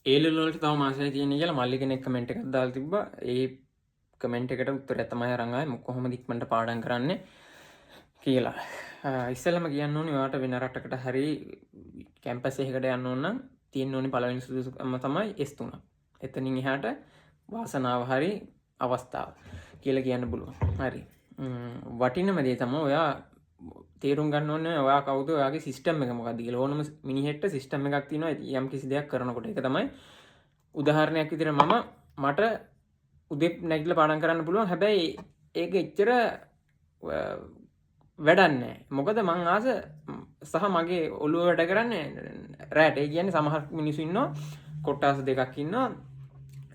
A level වලට තව මාසයක් තියෙනවා කියලා මල්ලි කෙනෙක් කමෙන්ට් එකක් දාලා තිබ්බා. ඒ කමෙන්ට් එකට උත්තරය තමයි අරන් ආවේ කොහොමද ඉක්මනට පාඩම් කරන්නේ කියලා. ඉස්සෙල්ලම කියන්න ඕනේ ඔයාට වෙන රටකට හරි කැම්පස් එකකට යන්න ඕන නම් තියෙන්න ඕනේ පළවෙනි සුදුසුකම තමයි S3. එතනින් එහාට වාසනාව හරි අවස්ථාව කියලා කියන්න පුළුවන්. හරි. වටිනම දේ තමයි ඔයා තේරුම් ගන්න ඕනේ ඔයා කවුද, ඔයාගේ සිස්ටම් එක මොකක්ද කියලා. ඕනම මිනිහෙක්ට සිස්ටම් එකක් තියෙනවා යම් කිසි දෙයක් කරනකොට. ඒක තමයි උදාහරණයක් විදිහට මට උදේ නැගිටලා පාඩම් කරන්න පුළුවන්. හැබැයි ඒක එච්චර වැඩක් නැහැ. මොකද මං ආස සහ මගේ ඔළුව වැඩ කරන්නේ රැට. ඒ කියන්නේ සමහර මිනිස්සු ඉන්නවා කොටස් දෙකක් ඉන්නවා.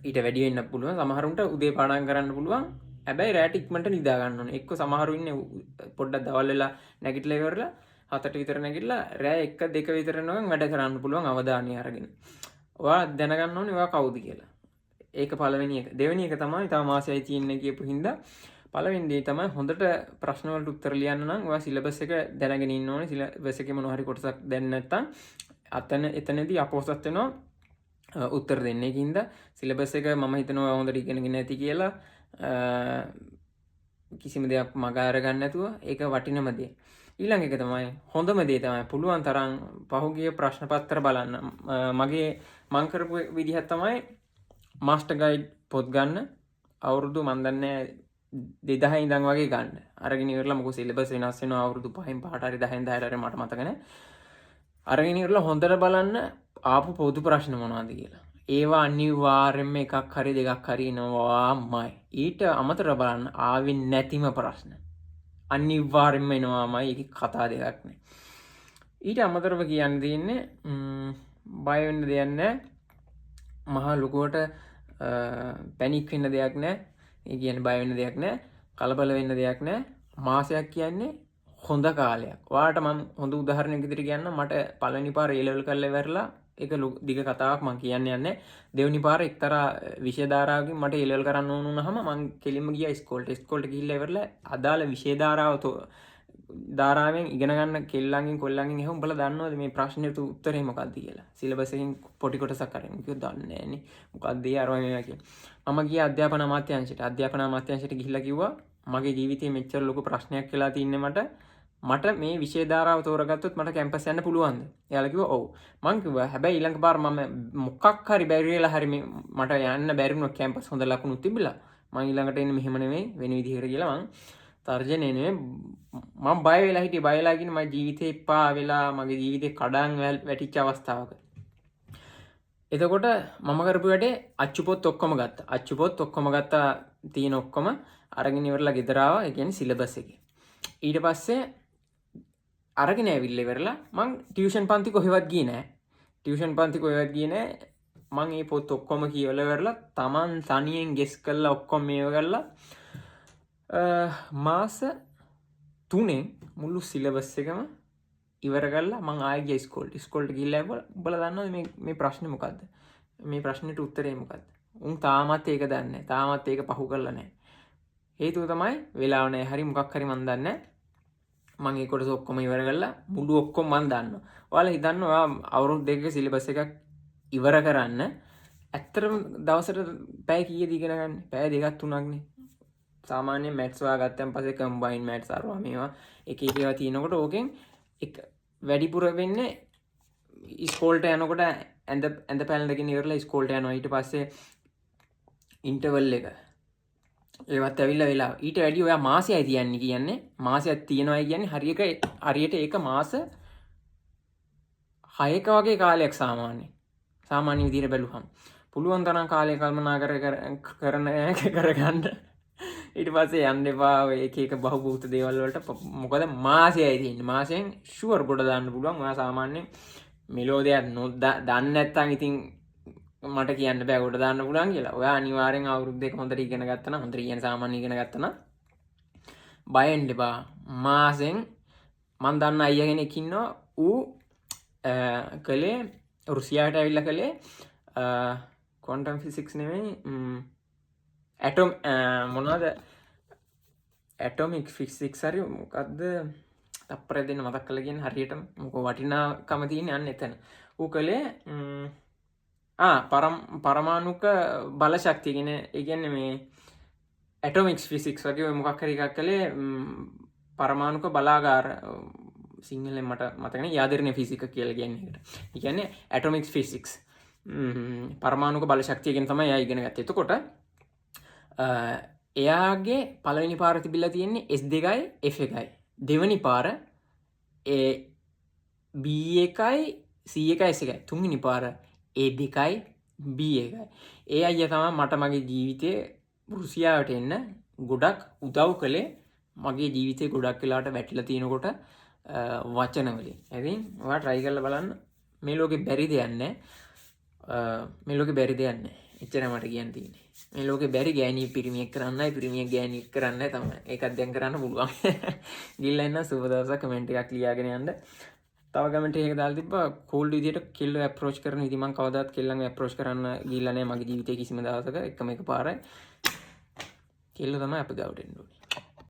ඊට වැඩි වෙන්න පුළුවන්. සමහරුන්ට උදේ පාඩම් කරන්න පුළුවන්. හැබැයි රැට ඉක්මනට නිදා ගන්න ඕනේ. එක්ක සමහරු ඉන්නේ පොඩ්ඩක් දවල් වෙලා නැගිටලා ඉවරලා 7ට විතර නැගිටලා රෑ 1 2 විතර නම් වැඩ කරන්න පුළුවන් අවධානය අරගෙන. ඔයා දැනගන්න ඕනේ ඔයා කවුද කියලා. ඒක පළවෙනි එක. දෙවෙනි එක තමයි තව මාසයයි තියෙන්නේ කියපු හින්දා පළවෙනි දේ තමයි හොඳට ප්‍රශ්න වලට උත්තර ලියන්න නම් ඔයා සිලබස් එක දැනගෙන ඉන්න ඕනේ. සිලබස් එකේ මොනවා හරි කොටසක් දැන් නැත්තම් එතනදී අපොසත් වෙනවා උත්තර දෙන්න. ඒකින්ද සිලබස් එක මම හිතනවා හොඳට ඉගෙනගෙන ඇති කියලා. කිසිම දෙයක් මග අරගන්න නැතුව ඒක වටිනම දේ. ඊළඟ එක තමයි හොඳම දේ තමයි පුළුවන් තරම් පහුගිය ප්‍රශ්න පත්‍ර බලන්න. මං කරපු විදිහක් තමයි මාස්ටර් ගයිඩ් පොත් ගන්න අවුරුදු මන් දන්නේ 2000 ඉඳන් වගේ ගන්න. අරගෙන ඉවරලා මොකද සිලබස් වෙනස් වෙනවා අවුරුදු 5න් 5ට හරි 10න් 10ට හරි මට මතක නැහැ. අරගෙන ඉවරලා හොඳට බලන්න ආපු පොදු ප්‍රශ්න මොනවද කියලා. ඒවා අනිවාර්යෙන්ම එකක් හරි දෙකක් හරි එනවාමයි. ඊට අමතරව බලන්න ආවෙ නැතිම ප්‍රශ්න අනිවාර්යෙන්ම එනවාමයි. ඒක කතා දෙකක් නෑ. ඊට අමතරව කියන්න තියෙන්නේ බය වෙන්න දෙයක් නෑ. මහා ලොකුවට පැනික් වෙන්න දෙයක් නෑ. ඒ කියන්නේ බය වෙන්න දෙයක් නෑ. කලබල වෙන්න දෙයක් නෑ. මාසයක් කියන්නේ හොඳ කාලයක්. ඔයාලට මම හොඳ උදාහරණයක් විදිහට කියන්න. මට පළවෙනි පාර A level කරලා ඉවරලා ඒක දිග කතාවක් මම කියන්න යන්නේ. දෙවෙනි පාර එක්තරා විෂය ධාරාවකින් මට A level කරන්න ඕන වුණාම මම කෙලින්ම ගියා ඉස්කෝලේට ගිහිල්ලා ඉවරලා අදාළ විෂය ධාරාවෙන් ඉගෙන ගන්න කෙල්ලන්ගෙන් කොල්ලන්ගෙන් එහෙම උඹලා දන්නවද මේ ප්‍රශ්නෙට උත්තරේ මොකක්ද කියලා. සිලබස් එකෙන් පොඩි කොටසක් අරගෙන කිව්වා දන්නේ නැහනේ. මොකක්ද ඒ අරවා මේවා කියලා. මම ගියා අධ්‍යාපන අමාත්‍යාංශයට ගිහිල්ලා කිව්වා මගේ ජීවිතේ මෙච්චර ලොකු ප්‍රශ්නයක් වෙලා තින්නේ මට මේ විෂය ධාරාව තෝරගත්තොත් මට කැම්පස් යන්න පුළුවන්ද? එයාලා කිව්වා ඔව්. මං කිව්වා හැබැයි ඊළඟ පාර මම මොකක් හරි බැරි වෙලා හරි මට යන්න බැරි වුණා කැම්පස් හොඳ ලකුණු තිබිලා මං ඊළඟට එන්නේ මෙහෙම නෙමෙයි වෙන විදිහකට කියලා මං තර්ජනය නෙමෙයි මම බය වෙලා හිටියේ. බය වෙලා කියන්නේ මගේ ජීවිතේ එපා වෙලා මගේ ජීවිතේ කඩන් වැටිච්ච අවස්ථාවක. එතකොට මම කරපු වැඩේ අච්චු පොත් ඔක්කොම ගත්තා තියෙන ඔක්කොම අරගෙන ඉවරලා ගෙදර ආවා. ඒ කියන්නේ සිලබස් එකේ. ඊට පස්සේ අරගෙන ඇවිල්ලා ඉවරලා මං ටියුෂන් පන්ති කොහෙවත් ගියේ නෑ. මං මේ පොත් ඔක්කොම කියවලා ඉවරලා Taman තනියෙන් ගෙස් කරලා ඔක්කොම මේව කරලා මාස 3න් මුළු සිලබස් එකම ඉවර කරලා මං ආයෙ ගියා ඉස්කෝලේට ගිහිල්ලා උඹලා දන්නවද මේ ප්‍රශ්නේ මොකද්ද? මේ ප්‍රශ්නෙට උත්තරේ මොකද්ද? උන් තාමත් ඒක දන්නේ නැහැ. තාමත් ඒක පහු කරලා නැහැ. හේතුව තමයි වෙලාව නැහැ. හරි මොකක් හරි මන් දන්නේ නැහැ. මං ඒ කොටස ඔක්කොම ඉවර කරලා මුළු ඔක්කොම මන් දන්නවා. ඔයාලා හිතන්න ඔයා අවුරුදු දෙකක සිලබස් එකක් ඉවර කරන්න ඇත්තටම දවසට පැය කීයද ඉගෙන ගන්න? පැය දෙකක් තුනක්නේ. සාමාන්‍ය මැත්ස් හොයාගත්තන් පස්සේ කම්බයින් මැත්ස් අරවා මේවා එක එක ඒවා තියෙනකොට ඕකෙන් එක වැඩිපුර වෙන්නේ ඉස්කෝලේට යනකොට ඇඳ පැළඳගෙන ඉවරලා ඉස්කෝලේට යනවා. ඊට පස්සේ ඉන්ටර්වල් එක ඒවත් ඇවිල්ලා වෙලා ඊට වැඩි ඔයා මාසයයි තියන්නේ කියන්නේ මාසයක් තියනවායි කියන්නේ හරියට ඒක මාස 6ක වගේ කාලයක් සාමාන්‍ය විදිහට බැලුවහම පුළුවන් තරම් කාලය කල්පනා කරගන්න. ඊට පස්සේ යන්න එපා ඔය එක බහුබූත දේවල් වලට. මොකද මාසයයි තියෙන්නේ. මාසයෙන් ෂුවර් ගොඩ දාන්න පුළුවන්. ඔයා සාමාන්‍යයෙන් මෙලෝ දෙයක් දන්නේ නැත්නම් ඉතින් මට කියන්න බෑ ගොඩ දාන්න පුළුවන් කියලා. ඔයා අනිවාර්යෙන් අවුරුදු දෙක හොඳට ඉගෙන ගත්තා නම් හොඳට ඉගෙන සාමාන්‍ය ඉගෙන ගත්තා නම් බය වෙන්න එපා. මාසෙන් මම දන්න අයියා කෙනෙක් ඉන්නවා. ඌ කලේ රුසියාවට ඇවිල්ලා කලේ ක්වොන්ටම් ෆිසික්ස් නෙමෙයි මොනවද ඇටොමික් ෆිසික්ස් හරි මොකද්ද තප්පරය දෙන්න මතක් කරලා කියන්නේ හරියටම මොකෝ වටිනාකම තියෙන්නේ අන්න එතන. ඌ කලේ පරමාණුක බල ශක්තියගෙන ඉගන්න මේ ඇටොමික්ස් ෆිසික්ස් වගේ මොකක් හරි එකක් කළේ පරමාණුක බලාගාර සිංහලෙන් මට මතකන යාදරන ෆිසික කියල ගන්නකට ඉගන්නේ ඇටොමික්ස් ෆිසික්ස් පරමාණුක බල ශක්තියගෙන් තම යා ඉගෙන ගත්ත එතකොට එයාගේ පලවෙනි පාර තිබිල්ල තියෙන්නේ S2යි F1යි දෙවනි පාර B එකයි C එකයි S එකයි තුන්වෙනි පාර A2යි B එකයි ඒ අය තමයි මට මගේ ජීවිතය රුසියාවට එන්න ගොඩක් උදව් කළේ මගේ ජීවිතය ගොඩක් වෙලාට වැටිලා තියෙනකොට වචනවලින් ඇතින් වා ට්‍රයි කරලා බලන්න මේ ලෝකෙ බැරි දෙයක් නැහැ මේ ලෝකෙ බැරි දෙයක් නැහැ එච්චර මට කියන්න තියෙන්නේ මේ ලෝකෙ බැරි ගෑණී පිරිමියෙක් කරන්නයි පිරිමියෙක් ගෑණියෙක් කරන්නයි තමයි ඒකත් දැන් කරන්න පුළුවන් ගිහලා එන්න සුබ දවසක් කමෙන්ට් එකක් ලියාගෙන යන්න තව කමෙන්ට් එකක දාලා තිබ්බා කෝල්ඩ් විදියට කෙල්ල ඇප්‍රෝච් කරන විදිහ මම කවදාවත් කෙල්ලන් ඇප්‍රෝච් කරන්න ගිහලා නැහැ මගේ ජීවිතේ කිසිම දවසක එකම එක පාරයි කෙල්ල තමයි අපේ ගාවට එන්න ඕනේ